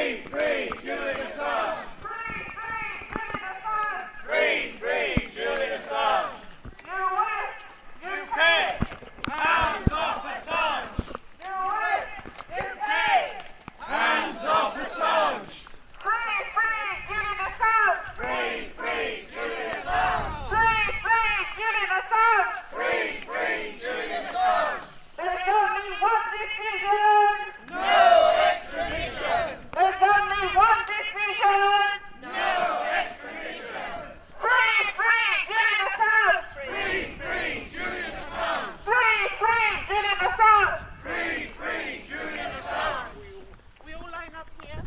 Free, free, Julian Assange! Free, free, Julian Assange! Free, free, Julian Assange! US, UK! Hands off Assange! US, UK! Hands off Assange! Free, free, Julian Assange! Free, free, Julian Assange! Free, free, Julian Assange! Free, free, Julian Assange! There's only one decision! No extradition! There's only one decision! No extradition! Free, free, Julian Assange! Free, free, Julian Assange! Free, free, Julian Assange! Free, free, Julian Assange! We all line up here.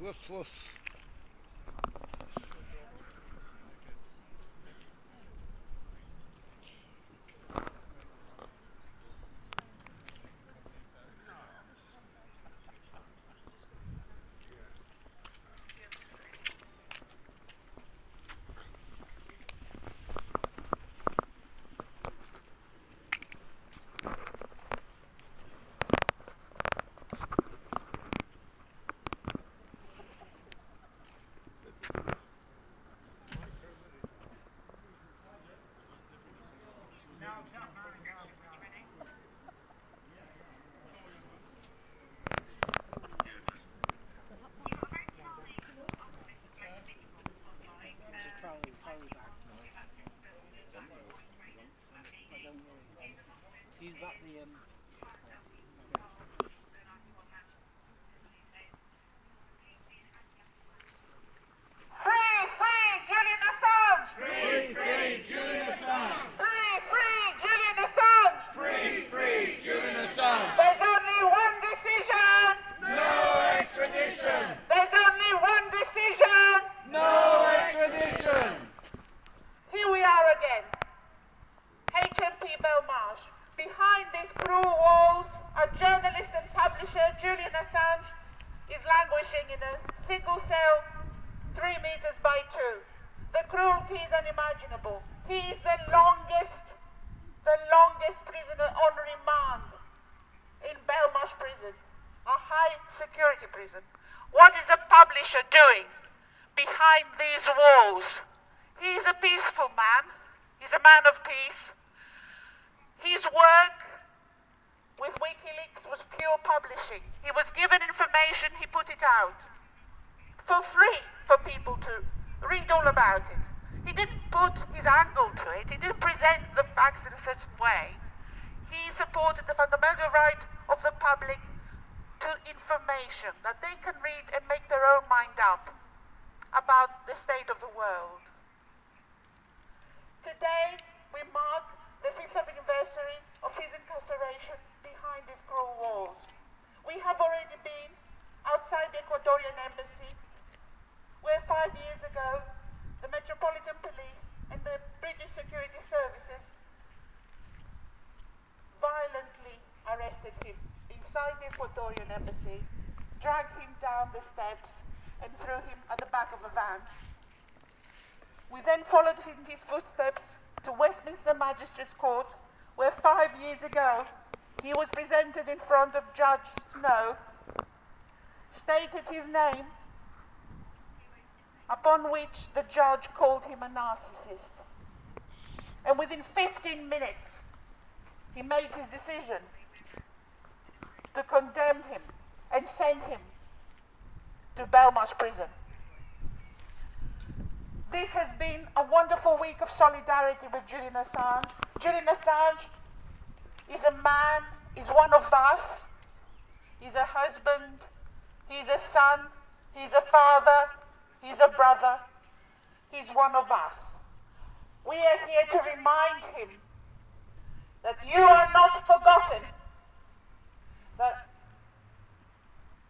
Woof woof. Free, free, Julian Assange! Free, free, Julian Assange! Free, free, Julian Assange! Free, free, Julian Assange! There's only one decision! No extradition! There's only one decision! No extradition! Here we are again. HMP Belmarsh. Behind these cruel walls, a journalist and publisher, Julian Assange, is languishing in a single cell 3 meters by 2. The cruelty is unimaginable. He is the longest prisoner on remand in Belmarsh Prison, a high security prison. What is the publisher doing behind these walls? He is a peaceful man. He's a man of peace. His work with WikiLeaks was pure publishing. He was given information, he put it out for free for people to read all about it. He didn't put his angle to it. He didn't present the facts in a certain way. He supported the fundamental right of the public to information, that they can read and make their own mind up about the state of the world. Today, we mark the 5th anniversary of his incarceration behind these cruel walls. We have already been outside the Ecuardorian embassy, where 5 years ago, the Metropolitan Police and the British Security Services violently arrested him inside the Ecuadorian embassy, dragged him down the steps and threw him at the back of a van. We then followed in his footsteps to Westminster Magistrates Court, where 5 years ago he was presented in front of Judge Snow, stated his name, upon which the judge called him a narcissist. And within 15 minutes, he made his decision to condemn him and send him to Belmarsh Prison. This has been a wonderful week of solidarity with Julian Assange. Julian Assange is a man, is one of us. He's a husband, he's a son, he's a father, he's a brother. He's one of us. We are here to remind him that you are not forgotten, that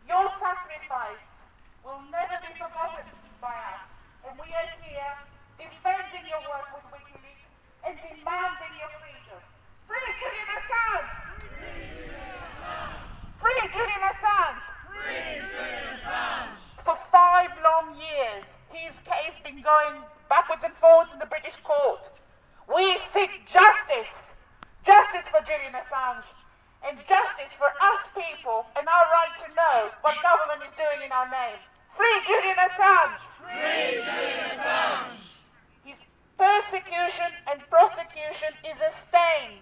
your sacrifice will never be forgotten by us. And we are here defending your work with WikiLeaks and demanding your freedom. Free Julian Assange! Free Julian Assange! Free Julian Assange! For 5 long years, his case been going backwards and forwards in the British court. We seek justice. Justice for Julian Assange. And justice for us people and our right to know what government is doing in our name. Free Julian Assange! Free Julian Assange! His persecution and prosecution is a stain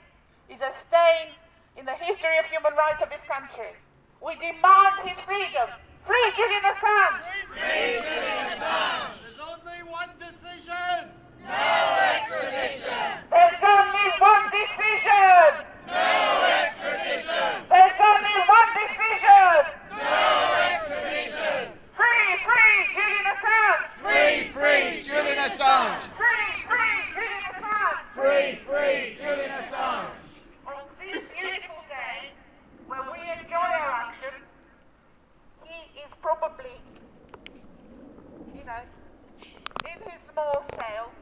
in the history of human rights of this country. We demand his freedom. Free Julian Assange! Free Julian Assange! There's only one decision! No extradition! There's only one decision! No extradition! There's only one decision! No extradition! Free Julian Assange! Free Julian Assange! Free Julian Assange! Free Julian Assange! On this beautiful day, where we enjoy our action, he is probably, in his small cell,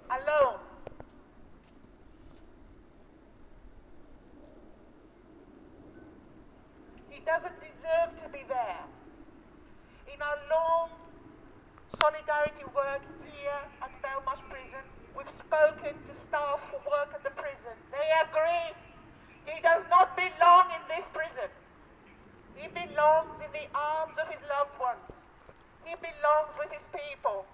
alone. He doesn't deserve to be there. In our long solidarity work here at Belmarsh Prison, we've spoken to staff who work at the prison. They agree he does not belong in this prison. He belongs in the arms of his loved ones. He belongs with his people.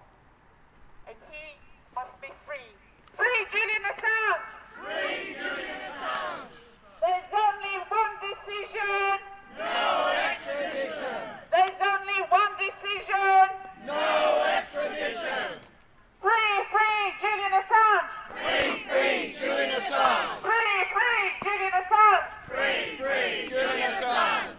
And he must be free. Free Julian Assange! Free Julian Assange! There's only one decision! No extradition! There's only one decision! No extradition! Free Julian Assange! Free Julian Assange! Free Julian Assange! Free Julian Assange!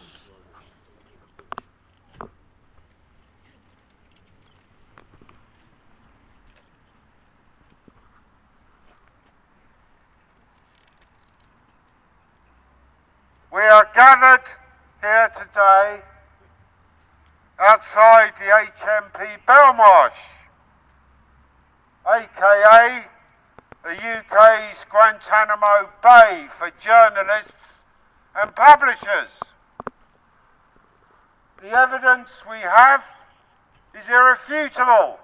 We are gathered here today outside the HMP Belmarsh, aka the UK's Guantanamo Bay for journalists and publishers. The evidence we have is irrefutable.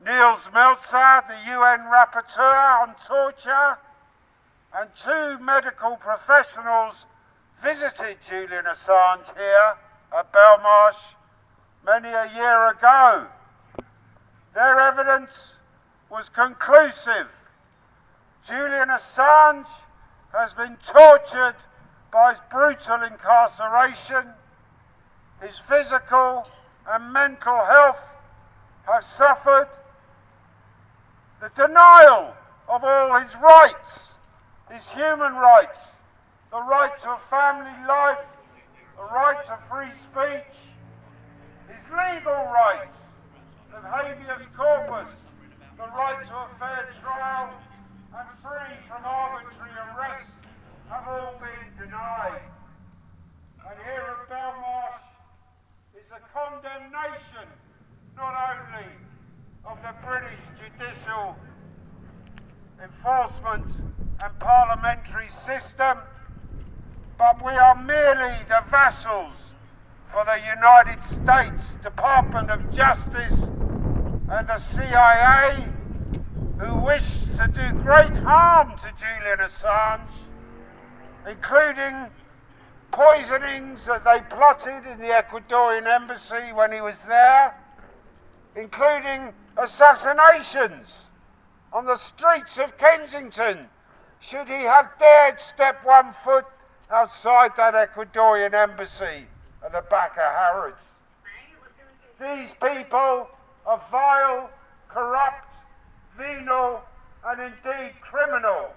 Niels Melzer, the UN rapporteur on torture, and 2 medical professionals visited Julian Assange here at Belmarsh many a year ago. Their evidence was conclusive. Julian Assange has been tortured by his brutal incarceration. His physical and mental health have suffered. The denial of all his rights, his human rights, the right to a family life, the right to free speech, his legal rights of habeas corpus, the right to a fair trial and free from arbitrary arrest have all been denied. And here at Belmarsh is a condemnation not only of the British judicial enforcement and parliamentary system, but we are merely the vassals for the United States Department of Justice and the CIA, who wish to do great harm to Julian Assange, including poisonings that they plotted in the Ecuardorian embassy when he was there, including assassinations on the streets of Kensington, should he have dared step 1 foot outside that Ecuadorian embassy at the back of Harrods. These people a vile, corrupt, venal, and indeed criminal.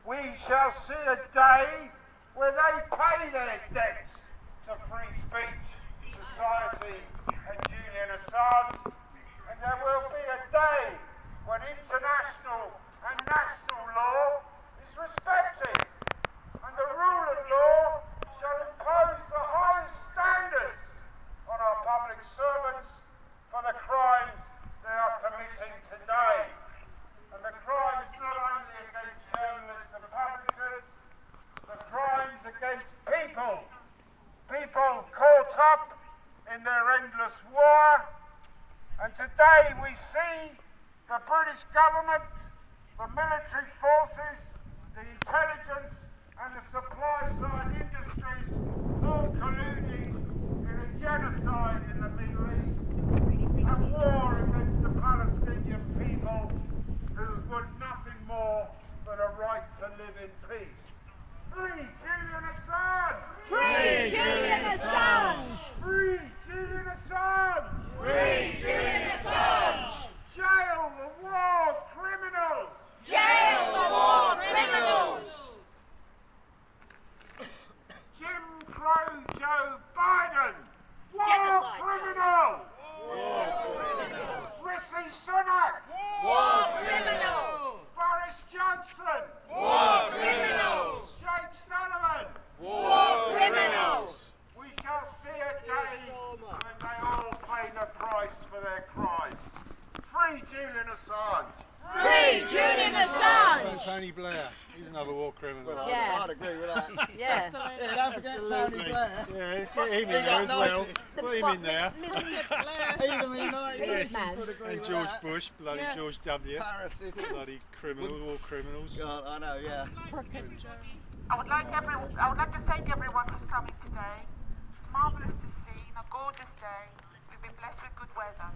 We shall see a day where they pay their debts to free speech, society, and Julian Assange, and there will be a day when international and national law is respected, and the rule of law shall impose the highest standards on our public servants for the crimes they are committing today. And the crimes not only against journalists and publishers, the crimes against people caught up in their endless war. And today we see the British government, the military forces, the intelligence and the supply side industries all colluding in a genocide in the Middle East and war against the Palestinian people who want nothing more than a right to live in peace. Free Julian Assange! Free Julian Assange! Free Julian Assange! Free Julian Assange! Jail the war criminals! Jail the war criminals! Jim Crow Joe Biden! War Genocide. criminal! War criminals! Rishi Sunak! War criminals! Boris Johnson! War criminals! Jake Sullivan! War criminals! We shall see a day when they all pay the price for their crimes. Free Julian Assange! Free Julian Assange! Tony Blair, he's another war criminal. Yeah. I'd agree with that. Yeah. Yeah, don't forget Tony Blair. Yeah, get him in there got as well. knighted. Put him in there. Even the United Yes. States would agree And with George that. Bush, bloody Yes. George W. Parasitic. Bloody criminal, war criminals. God, I know, yeah. I would like to thank everyone who's coming today. It's marvellous to see, a gorgeous day. We've been blessed with good weather.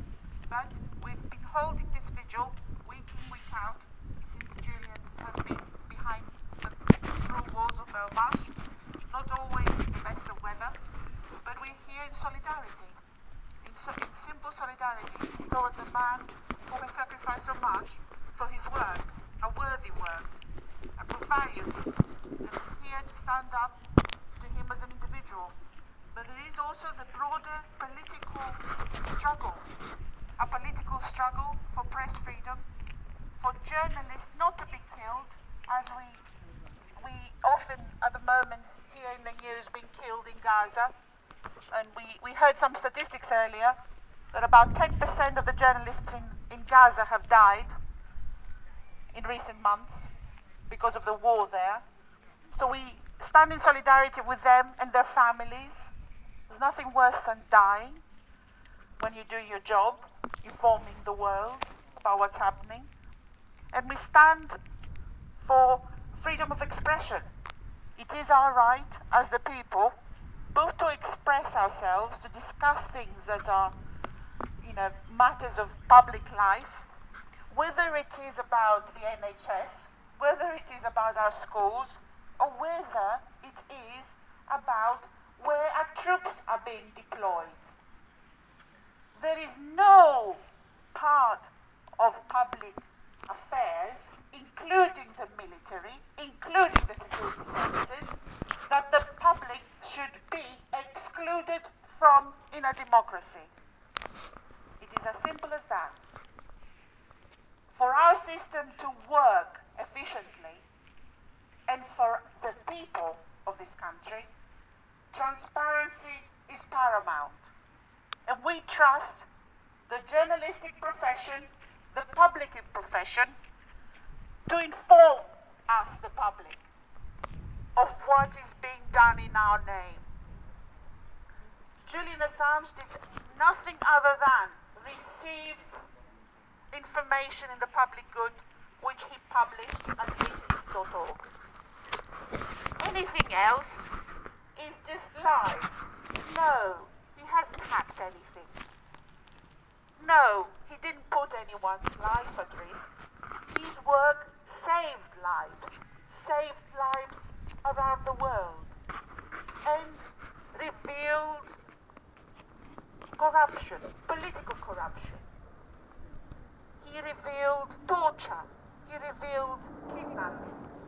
But we've been holding this vigil week in, week out since Julian has been behind the cruel walls of Belmarsh. Not always in the best of weather, but we're here in solidarity. In simple solidarity towards a man who has sacrificed so much for his work, a worthy work, and for values. And we're here to stand up to him as an individual. But there is also the broader political struggle, a political struggle for press freedom, for journalists not to be killed, as we often at the moment hear in the news being killed in Gaza. And we heard some statistics earlier that about 10% of the journalists in Gaza have died in recent months because of the war there. So we stand in solidarity with them and their families. There's nothing worse than dying when you do your job, informing the world about what's happening. And we stand for freedom of expression. It is our right as the people both to express ourselves, to discuss things that are, matters of public life, whether it is about the NHS, whether it is about our schools, or whether it is about where our troops are being deployed. There is no part of public affairs, including the military, including the security services, that the public should be excluded from in a democracy. It is as simple as that. For our system to work efficiently, and for the people of this country, transparency is paramount. And we trust the journalistic profession, the public profession, to inform us, the public, of what is being done in our name. Julian Assange did nothing other than receive information in the public good, which he published at wikileaks.org. Anything else is just lies. No, he hasn't hacked anything. No, he didn't put anyone's life at risk. His work saved lives around the world, and revealed corruption, political corruption, he revealed torture, he revealed kidnappings.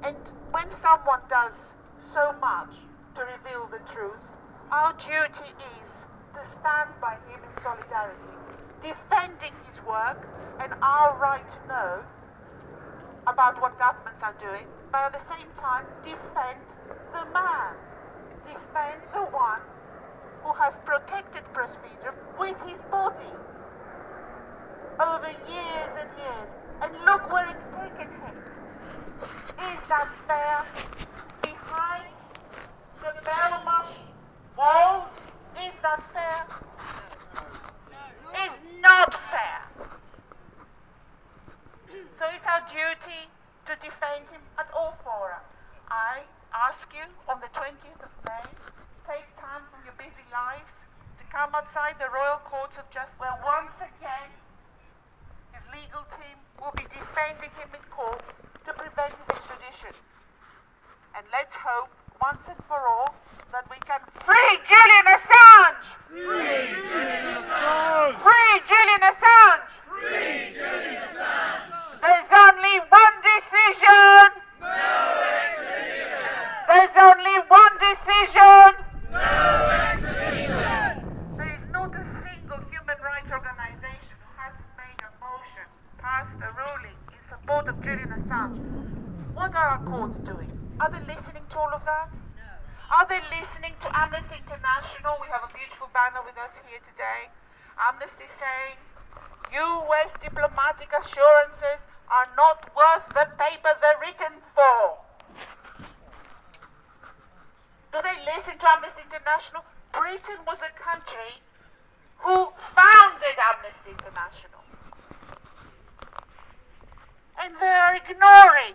And when someone does so much to reveal the truth, our duty is to stand by him in solidarity, defending his work and our right to know about what governments are doing, but at the same time defend the man, defend the one who has protected press freedom with his body over years and years. And look where it's taken him. Is that fair? Behind the Belmarsh walls? Is that fair? It's not fair. So it's our duty to defend him at all fora. I ask you on the 20th of May, take time from your busy lives to come outside the Royal Courts of Justice, where once again his legal team will be defending him in courts to prevent his extradition. And let's hope, once and for all, that we can free Julian Assange! Free Julian Assange! Free Julian Assange! Free Julian Assange! There's only one decision! No extradition! There's only one decision! No extradition! There is not a single human rights organization who hasn't made a motion, passed a ruling in support of Julian Assange. What are our courts doing? Are they listening to all of that? No. Are they listening to Amnesty International? We have a beautiful banner with us here today. Amnesty saying, US diplomatic assurances are not worth the paper they're written for. Do they listen to Amnesty International? Britain was the country who founded Amnesty International. And they are ignoring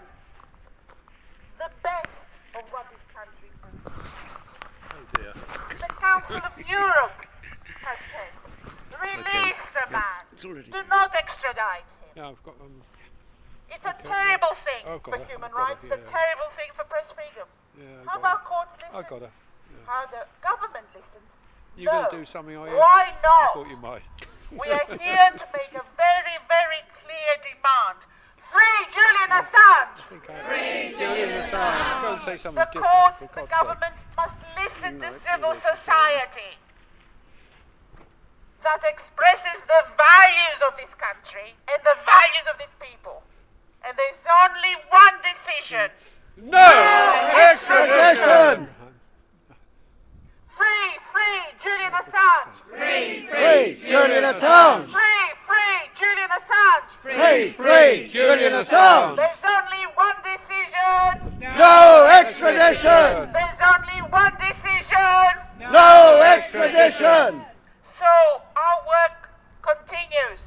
the best of what this country brings. Oh dear. The Council of Europe has said, release the man. It's already. Do not extradite him. Yeah, I've got It's a terrible thing I've got for it, human I've got rights. it, It's a yeah. terrible thing for press freedom. Yeah, How about courts listen? I got her. Yeah. How the government listened? You're No. going to do something, are you? Why I not? thought you might. We are here to make a very, very clear demand. Free Julian Assange! Free Julian Assange! Go and say something The different. courts, for the God's government must listen to it's civil always the same. society that expresses the values of this country and the values of these people. And there's only one decision. No extradition! Free Julian Assange! Free Julian Assange! Free Julian Assange! Free Julian Assange! There's only one decision! No extradition! There's only one decision! No extradition! So our work continues.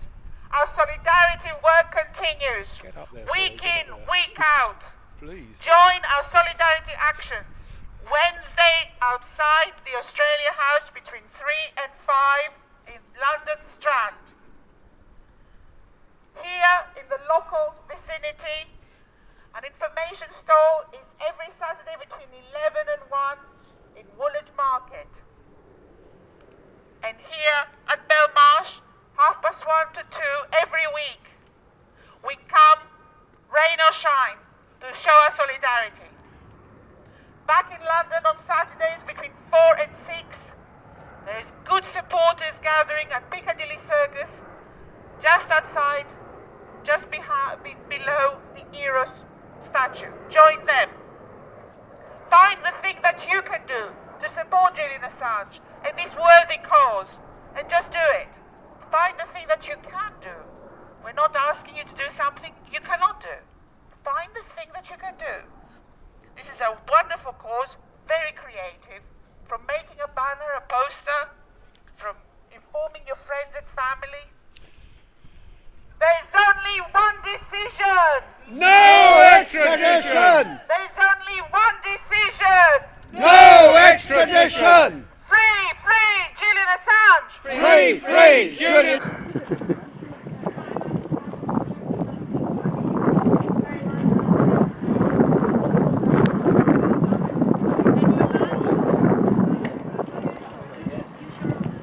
Our solidarity work continues. Get up there, Week boy, get in, up there. week out. Please. Join our solidarity actions. Wednesday outside the Australia House between 3 and 5 in London Strand. Here in the local vicinity, an information stall is every Saturday between 11 and 1 in Woolwich Market. And here at Belmarsh, 1:30 to 2 every week. We come, rain or shine, to show our solidarity. Back in London on Saturdays between 4 and 6, there is good supporters gathering at Piccadilly Circus, just outside, just below the Eros statue. Join them. Find the thing that you can do to support Julian Assange and this worthy cause, and just do it. Find the thing that you can do. We're not asking you to do something you cannot do. Find the thing that you can do. This is a wonderful cause, very creative, from making a banner, a poster, from informing your friends and family. There's only one decision! No extradition! There's only one decision! No extradition! Free Julian Assange! Free Julian...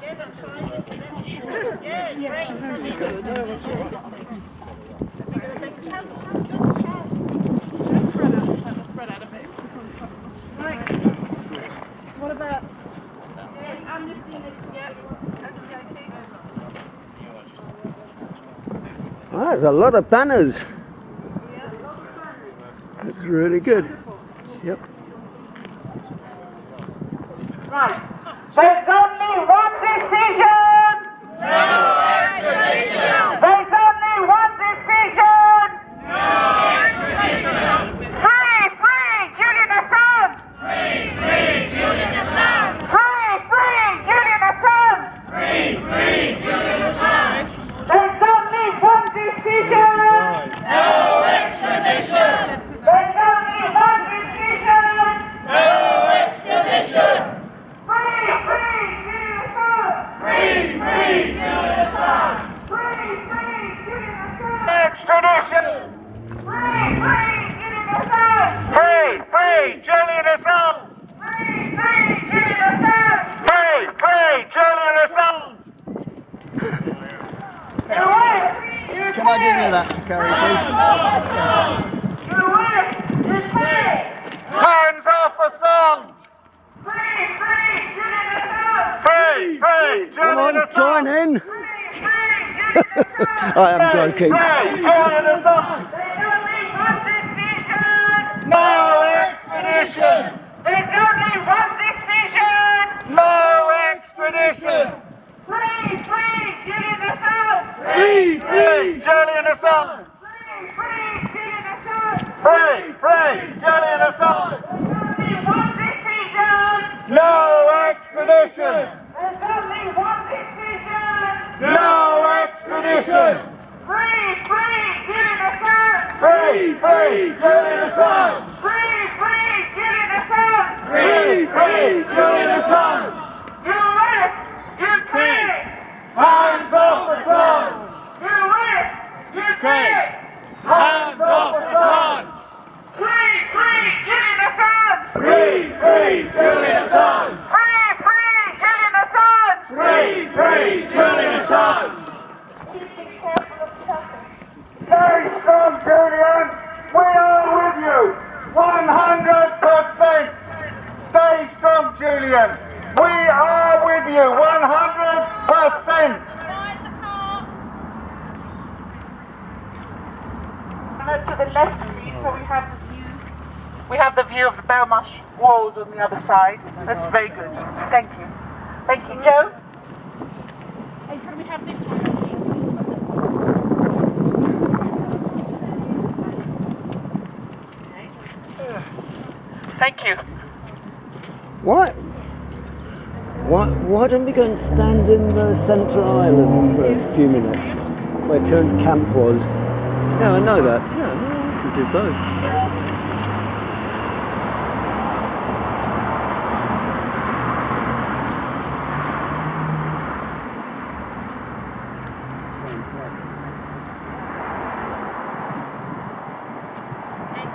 Yes, that's fine. Spread out a bit. Right. What about? Yes, Amnesty next year. Oh, there's a lot of banners. That's really good. Yep. Right. There's only one decision. No extradition! There's only one decision. No extradition! Free Julian Assange. Free Julian Assange! Free Julian Assange. Free Julian Assange! There's only one decision. No extradition! There's only one decision. No extradition! Free Julian Assange. Free Julian Assange! Free Julian Assange. Extradition! Free Julian Assange. Free Julian Assange! Free Julian Assange. Free Julian Assange! Can I give you that, Carrie, Hands off Assange! Free please? Julian Come on, join Assange! in. I am joking. Free Julian Assange! No extradition! There's only one decision. No extradition! Free Julian Assange. Free Julian Assange! Free Julian Assange. Free Julian Assange! There's only one decision. No extradition! There's only one decision. No extradition! Free Julian Assange. Free Julian Assange! Free Julian Assange. Free Julian Assange! US, UK. Hands off Assange! US, UK. Hands off Assange! Free Julian Assange. Free Julian Assange! Free Julian Assange. Free Julian Assange! Be careful of traffic. Stay strong, Julian! We are with you! 100%! Stay strong, Julian! We are with you! 100%! To the left, please, so we have the view. We have the view of the Belmarsh walls on the other side. That's very good. Thank you. Thank you, Joe. Hey, can we have this one? Thank you. Why don't we go and stand in the centre island for a few minutes, where Kieran's camp was? Yeah, I know that. Yeah, no, we can do both.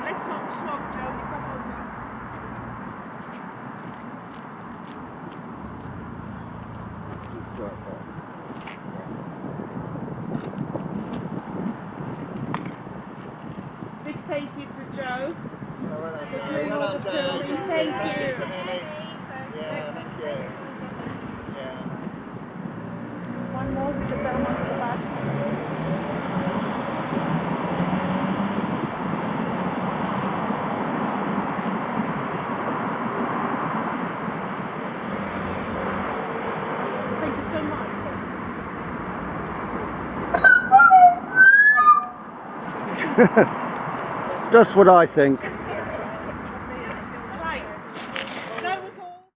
Let's swap, Joe. You come over. Big thank you to Joe. For doing all the filming. Thank you. One more with the Belmarsh at the back. Thank you so much. Just what I think.